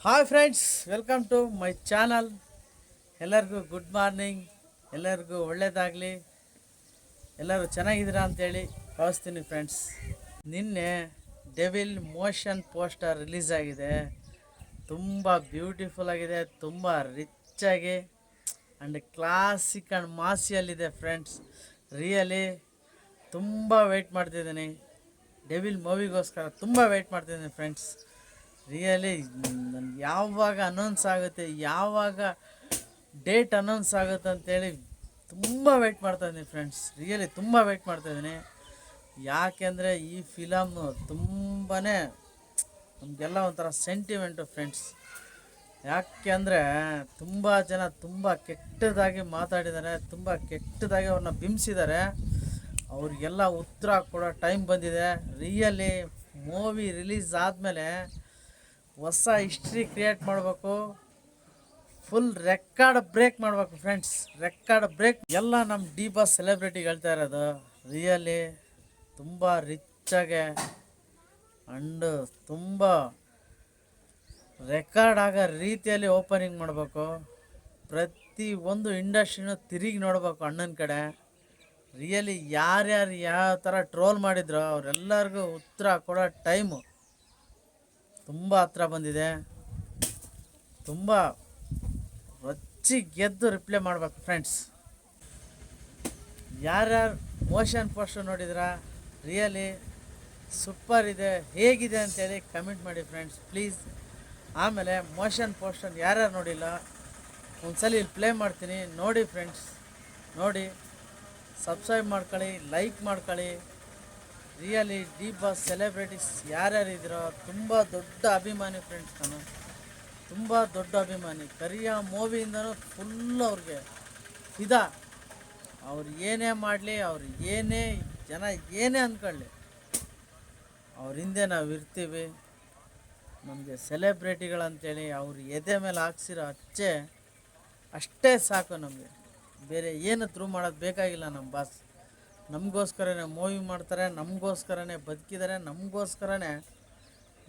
Hi friends, welcome to my channel. ಎಲ್ಲರಿಗೂ good morning. ಎಲ್ಲರಿಗೂ ಒಳ್ಳೆಯದಾಗಲಿ. ಎಲ್ಲರೂ ಚೆನ್ನಾಗಿದ್ದೀರಾ ಅಂತೇಳಿ ಭಾವಿಸ್ತೀನಿ ಫ್ರೆಂಡ್ಸ್. ನಿನ್ನೆ ಡೆವಿಲ್ ಮೋಷನ್ ಪೋಸ್ಟರ್ ರಿಲೀಸ್ ಆಗಿದೆ. ತುಂಬ ಬ್ಯೂಟಿಫುಲ್ ಆಗಿದೆ, ತುಂಬ ರಿಚ್ ಆಗಿ ಆ್ಯಂಡ್ ಕ್ಲಾಸಿಕ್ ಆ್ಯಂಡ್ ಮಾಸಿಯಲ್ಲಿದೆ ಫ್ರೆಂಡ್ಸ್. ರಿಯಲಿ ತುಂಬ ವೆಯ್ಟ್ ಮಾಡ್ತಿದ್ದೀನಿ. ಡೆವಿಲ್ ಮೂವಿಗೋಸ್ಕರ ತುಂಬ ವೆಯ್ಟ್ ಮಾಡ್ತಿದ್ದೀನಿ ಫ್ರೆಂಡ್ಸ್. ರಿಯಲಿ ನನಗೆ ಯಾವಾಗ ಅನೌನ್ಸ್ ಆಗುತ್ತೆ, ಯಾವಾಗ ಡೇಟ್ ಅನೌನ್ಸ್ ಆಗುತ್ತೆ ಅಂತೇಳಿ ತುಂಬ ವೆಯ್ಟ್ ಮಾಡ್ತಾಯಿದ್ದೀನಿ ಫ್ರೆಂಡ್ಸ್. ರಿಯಲಿ ತುಂಬ ವೆಯ್ಟ್ ಮಾಡ್ತಾಯಿದ್ದೀನಿ. ಯಾಕೆಂದರೆ ಈ ಫಿಲಮ್ಮು ತುಂಬಾ ನಮಗೆಲ್ಲ ಒಂಥರ ಸೆಂಟಿಮೆಂಟು ಫ್ರೆಂಡ್ಸ್. ಯಾಕೆ ಅಂದರೆ ತುಂಬ ಜನ ತುಂಬ ಕೆಟ್ಟದಾಗಿ ಮಾತಾಡಿದ್ದಾರೆ, ತುಂಬ ಕೆಟ್ಟದಾಗಿ ಅವ್ರನ್ನ ಬಿಂಬಿಸಿದ್ದಾರೆ. ಅವ್ರಿಗೆಲ್ಲ ಉತ್ತರ ಕೊಡೋ ಟೈಮ್ ಬಂದಿದೆ. ರಿಯಲಿ ಮೂವಿ ರಿಲೀಸ್ ಆದಮೇಲೆ ಹೊಸ ಹಿಸ್ಟ್ರಿ ಕ್ರಿಯೇಟ್ ಮಾಡಬೇಕು, ಫುಲ್ ರೆಕಾರ್ಡ್ ಬ್ರೇಕ್ ಮಾಡಬೇಕು ಫ್ರೆಂಡ್ಸ್. ರೆಕಾರ್ಡ್ ಬ್ರೇಕ್ ಎಲ್ಲ ನಮ್ಮ ಡಿ ಬಾಸ್ ಸೆಲೆಬ್ರಿಟಿಗೆ ಹೇಳ್ತಾ ಇರೋದು. ರಿಯಲಿ ತುಂಬ ರಿಚ್ಚಾಗೆ ಅಂಡ್ ತುಂಬ ರೆಕಾರ್ಡ್ ಆಗೋ ರೀತಿಯಲ್ಲಿ ಓಪನಿಂಗ್ ಮಾಡಬೇಕು. ಪ್ರತಿ ಒಂದು ಇಂಡಸ್ಟ್ರಿನೂ ತಿರುಗಿ ನೋಡಬೇಕು ಅಣ್ಣನ ಕಡೆ. ರಿಯಲಿ ಯಾರ್ಯಾರು ಯಾವ ಥರ ಟ್ರೋಲ್ ಮಾಡಿದ್ರು ಅವರೆಲ್ಲರಿಗೂ ಉತ್ತರ ಕೊಡೋ ಟೈಮು ತುಂಬ ಹತ್ರ ಬಂದಿದೆ. ತುಂಬ ರಚ್ಚಿ ಗೆದ್ದು ರಿಪ್ಲೈ ಮಾಡಬೇಕು ಫ್ರೆಂಡ್ಸ್. ಯಾರ್ಯಾರು ಮೋಷನ್ ಪೋಸ್ಟರ್ ನೋಡಿದ್ರಾ? ರಿಯಲಿ ಸೂಪರ್ ಇದೆ, ಹೇಗಿದೆ ಅಂತೇಳಿ ಕಮೆಂಟ್ ಮಾಡಿ ಫ್ರೆಂಡ್ಸ್ ಪ್ಲೀಸ್. ಆಮೇಲೆ ಮೋಷನ್ ಪೋಸ್ಟರ್ ಯಾರ್ಯಾರು ನೋಡಿಲ್ಲ ಒಂದ್ಸಲ ಇಲ್ಲಿ ಪ್ಲೇ ಮಾಡ್ತೀನಿ, ನೋಡಿ ಫ್ರೆಂಡ್ಸ್. ನೋಡಿ, ಸಬ್ಸ್ಕ್ರೈಬ್ ಮಾಡ್ಕೊಳ್ಳಿ, ಲೈಕ್ ಮಾಡ್ಕೊಳ್ಳಿ. ರಿಯಲಿ ಡಿ ಬಾಸ್ ಸೆಲೆಬ್ರಿಟೀಸ್ ಯಾರ್ಯಾರು ಇದ್ದೀರೋ ತುಂಬ ದೊಡ್ಡ ಅಭಿಮಾನಿ ಫ್ರೆಂಡ್ಸ್. ನಾನು ತುಂಬ ದೊಡ್ಡ ಅಭಿಮಾನಿ. ಕರಿಯ ಮೂವಿಯಿಂದನೂ ಫುಲ್ ಅವ್ರಿಗೆ ಫಿದಾ. ಅವ್ರು ಏನೇ ಮಾಡಲಿ, ಅವ್ರು ಏನೇ ಜನ ಏನೇ ಅಂದ್ಕೊಳ್ಳಿ, ಅವ್ರ ಹಿಂದೆ ನಾವು ಇರ್ತೀವಿ. ನಮಗೆ ಸೆಲೆಬ್ರಿಟಿಗಳಂತೇಳಿ ಅವ್ರು ಎದೆ ಮೇಲೆ ಹಾಕ್ಸಿರೋ ಅಚ್ಚೆ ಅಷ್ಟೇ ಸಾಕು ನಮಗೆ. ಬೇರೆ ಏನು ಥ್ರೂ ಮಾಡೋದು ಬೇಕಾಗಿಲ್ಲ. ನಮ್ಮ ಬಾಸ್ ನಮಗೋಸ್ಕರನೇ ಮೂವಿ ಮಾಡ್ತಾರೆ, ನಮಗೋಸ್ಕರನೇ ಬದುಕಿದ್ದಾರೆ, ನಮಗೋಸ್ಕರನೇ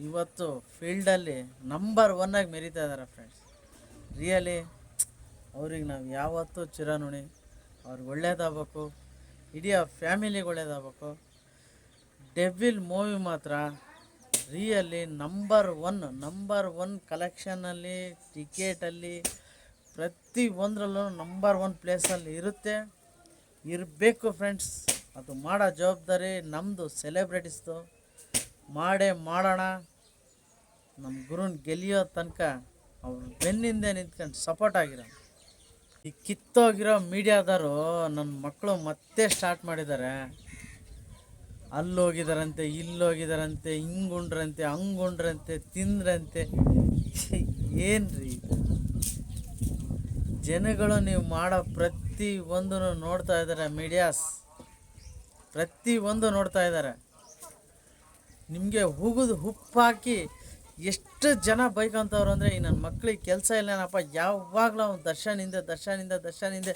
ಇವತ್ತು ಫೀಲ್ಡಲ್ಲಿ ನಂಬರ್ 1 ಆಗಿ ಮೆರೀತಾ ಇದ್ದಾರೆ ಫ್ರೆಂಡ್ಸ್. ರಿಯಲಿ ಅವ್ರಿಗೆ ನಾವು ಯಾವತ್ತೂ ಚಿರನುಣಿ. ಅವ್ರಿಗೆ ಒಳ್ಳೇದಾಗಬೇಕು, ಇಡೀ ಫ್ಯಾಮಿಲಿಗೆ ಒಳ್ಳೇದಾಗಬೇಕು. ಡೆವಿಲ್ ಮೂವಿ ಮಾತ್ರ ರಿಯಲಿ ನಂಬರ್ 1 ಕಲೆಕ್ಷನಲ್ಲಿ, ಟಿಕೆಟಲ್ಲಿ, ಪ್ರತಿ ಒಂದರಲ್ಲೂ ನಂಬರ್ 1 ಪ್ಲೇಸಲ್ಲಿ ಇರಬೇಕು ಫ್ರೆಂಡ್ಸ್. ಅದು ಮಾಡೋ ಜವಾಬ್ದಾರಿ ನಮ್ಮದು, ಸೆಲೆಬ್ರಿಟೀಸ್ದು. ಮಾಡೋಣ. ನಮ್ಮ ಗುರುನ್ ಗೆಲ್ಲಿಯೋ ತನಕ ಅವ್ರು ಬೆನ್ನಿಂದೆ ನಿಂತ್ಕೊಂಡು ಸಪೋರ್ಟ್ ಆಗಿರೋ. ಈ ಕಿತ್ತೋಗಿರೋ ಮೀಡಿಯಾದವರು ನನ್ನ ಮಕ್ಕಳು ಮತ್ತೆ ಸ್ಟಾರ್ಟ್ ಮಾಡಿದ್ದಾರೆ. ಅಲ್ಲೋಗಿದಾರಂತೆ, ಇಲ್ಲೋಗಿದಾರಂತೆ, ಹಿಂಗುಂಡ್ರಂತೆ, ಹಂಗುಂಡ್ರಂತೆ, ತಿಂದ್ರಂತೆ. ಏನ್ರಿ ಜನಗಳು ನೀವು ಮಾಡೋ ಪ್ರತಿ ಒಂದು ನೋಡ್ತಾ ಇದ್ದಾರೆ. ಮೀಡಿಯಾಸ್ ಪ್ರತಿ ಒಂದು ನೋಡ್ತಾ ಇದ್ದಾರೆ. ನಿಮಗೆ ಹುಗಿದು ಉಪ್ಪಾಕಿ ಎಷ್ಟು ಜನ ಬೈಕಂತವ್ರು ಅಂದರೆ, ಈ ನನ್ನ ಮಕ್ಳಿಗೆ ಕೆಲಸ ಇಲ್ಲೇನಪ್ಪ, ಯಾವಾಗಲೂ ಅವ್ನು ದರ್ಶನ್ ಹಿಂದೆ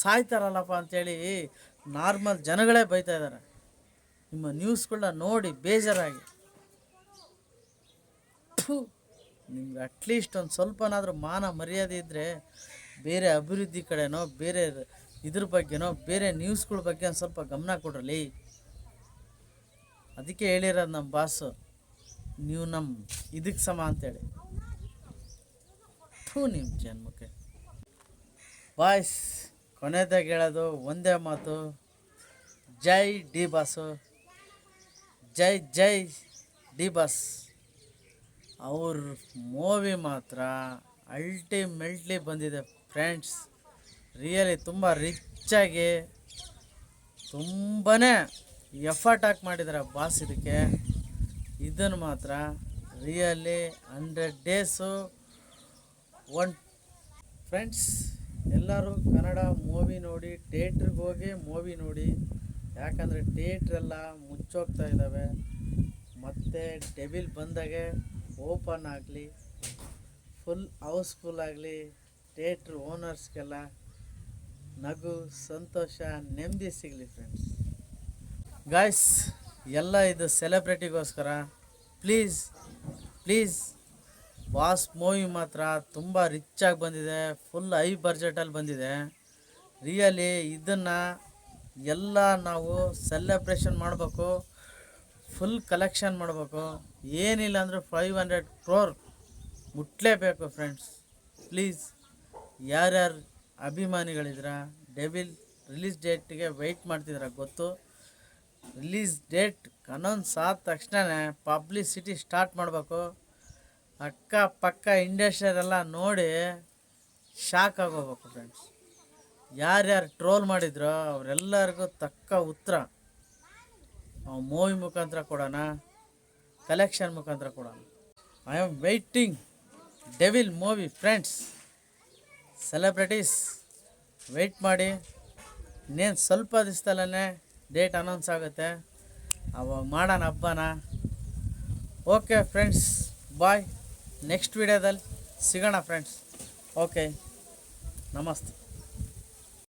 ಸಾಯ್ತಾರಲ್ಲಪ್ಪ ಅಂಥೇಳಿ ನಾರ್ಮಲ್ ಜನಗಳೇ ಬೈತಾ ಇದ್ದಾರೆ. ನಿಮ್ಮ ನ್ಯೂಸ್ಗಳನ್ನ ನೋಡಿ ಬೇಜಾರಾಗಿ. ನಿಮ್ಗೆ ಅಟ್ಲೀಸ್ಟ್ ಒಂದು ಸ್ವಲ್ಪನಾದರೂ ಮಾನ ಮರ್ಯಾದೆ ಇದ್ದರೆ ಬೇರೆ ಅಭಿವೃದ್ಧಿ ಕಡೆನೋ, ಬೇರೆ ಇದ್ರ ಬಗ್ಗೆನೋ, ಬೇರೆ ನ್ಯೂಸ್ಗಳ ಬಗ್ಗೆ ಒಂದು ಸ್ವಲ್ಪ ಗಮನ ಕೊಡ್ರಲಿ. ಅದಕ್ಕೆ ಹೇಳಿರೋದು ನಮ್ಮ ಬಾಸು, ನೀವು ನಮ್ಮ ಇದಕ್ಕೆ ಸಮ ಅಂತೇಳಿ. ನಿಮ್ಮ ಜನ್ಮಕ್ಕೆ ಬಾಯ್ಸ್, ಕೊನೆದಾಗ ಹೇಳೋದು ಒಂದೇ ಮಾತು, ಜೈ ಡಿ ಬಾಸು, ಜೈ ಜೈ ಡಿ ಬಾಸ್. ಅವ್ರ ಮೂವಿ ಮಾತ್ರ ಅಲ್ಟಿಮೇಟ್ಲಿ ಬಂದಿದೆ ಫ್ರೆಂಡ್ಸ್. ರಿಯಲಿ ತುಂಬ ರಿಚ್ಚಾಗಿ ತುಂಬಾ ಎಫರ್ಟ್ ಹಾಕಿ ಮಾಡಿದ್ದಾರೆ ಬಾಸ್ ಇದಕ್ಕೆ. ಇದನ್ನು ಮಾತ್ರ ರಿಯಲಿ 100 ಡೇಸು ಫ್ರೆಂಡ್ಸ್. ಎಲ್ಲರೂ ಕನ್ನಡ ಮೂವಿ ನೋಡಿ, ಥಿಯೇಟ್ರಿಗೆ ಹೋಗಿ ಮೂವಿ ನೋಡಿ. ಯಾಕಂದರೆ ಥಿಯೇಟ್ರೆಲ್ಲ ಮುಚ್ಚೋಗ್ತಾ ಇದ್ದಾವೆ. ಮತ್ತು ಡೆವಿಲ್ ಬಂದಾಗೆ ಓಪನ್ ಆಗಲಿ, ಫುಲ್ ಹೌಸ್ಫುಲ್ ಆಗಲಿ. ಥಿಯೇಟ್ರ್ ಓನರ್ಸ್ಗೆಲ್ಲ ನಗು, ಸಂತೋಷ, ನೆಮ್ಮದಿ ಸಿಗಲಿ ಫ್ರೆಂಡ್ಸ್. ಗಾಯ್ಸ್, ಎಲ್ಲ ಇದು ಸೆಲೆಬ್ರಿಟಿಗೋಸ್ಕರ. ಪ್ಲೀಸ್ ಬಾಸ್ ಮೂವಿ ಮಾತ್ರ ತುಂಬ ರಿಚ್ಚಾಗಿ ಬಂದಿದೆ, ಫುಲ್ ಹೈ ಬಡ್ಜೆಟಲ್ಲಿ ಬಂದಿದೆ. ರಿಯಲಿ ಇದನ್ನು ಎಲ್ಲ ನಾವು ಸೆಲೆಬ್ರೇಷನ್ ಮಾಡಬೇಕು, ಫುಲ್ ಕಲೆಕ್ಷನ್ ಮಾಡಬೇಕು. ಏನಿಲ್ಲ ಅಂದರೂ 500 crore ಮುಟ್ಲೇಬೇಕು ಫ್ರೆಂಡ್ಸ್. ಪ್ಲೀಸ್ ಯಾರ್ಯಾರು ಅಭಿಮಾನಿಗಳಿದ್ರ ಡೆವಿಲ್ ರಿಲೀಸ್ ಡೇಟಿಗೆ ವೆಯ್ಟ್ ಮಾಡ್ತಿದ್ರ ಗೊತ್ತು. ರಿಲೀಸ್ ಡೇಟ್ ಅನೌನ್ಸ್ ಆದ ತಕ್ಷಣ ಪಬ್ಲಿಸಿಟಿ ಸ್ಟಾರ್ಟ್ ಮಾಡಬೇಕು. ಅಕ್ಕಪಕ್ಕ ಇಂಡಸ್ಟ್ರಿಯರೆಲ್ಲ ನೋಡಿ ಶಾಕ್ ಆಗೋಗ್ಬೇಕು ಫ್ರೆಂಡ್ಸ್. ಯಾರ್ಯಾರು ಟ್ರೋಲ್ ಮಾಡಿದ್ರೋ ಅವರೆಲ್ಲರಿಗೂ ತಕ್ಕ ಉತ್ತರ ಮೂವಿ ಮುಖಾಂತರ ಕೊಡೋಣ, ಕಲೆಕ್ಷನ್ ಮುಖಾಂತರ ಕೊಡೋಣ. I am waiting Devil movie friends. Celebrities wait ಮಾಡಿ, ಇನ್ನೇನು ಸ್ವಲ್ಪ ದಿವಸದಲ್ಲೇ ಡೇಟ್ ಅನೌನ್ಸ್ ಆಗುತ್ತೆ, ಅವಾಗ ಮಾಡೋಣ ಹಬ್ಬನ. ಓಕೆ ಫ್ರೆಂಡ್ಸ್, ಬಾಯ್. ನೆಕ್ಸ್ಟ್ ವಿಡಿಯೋದಲ್ಲಿ ಸಿಗೋಣ ಫ್ರೆಂಡ್ಸ್. ಓಕೆ, ನಮಸ್ತೆ.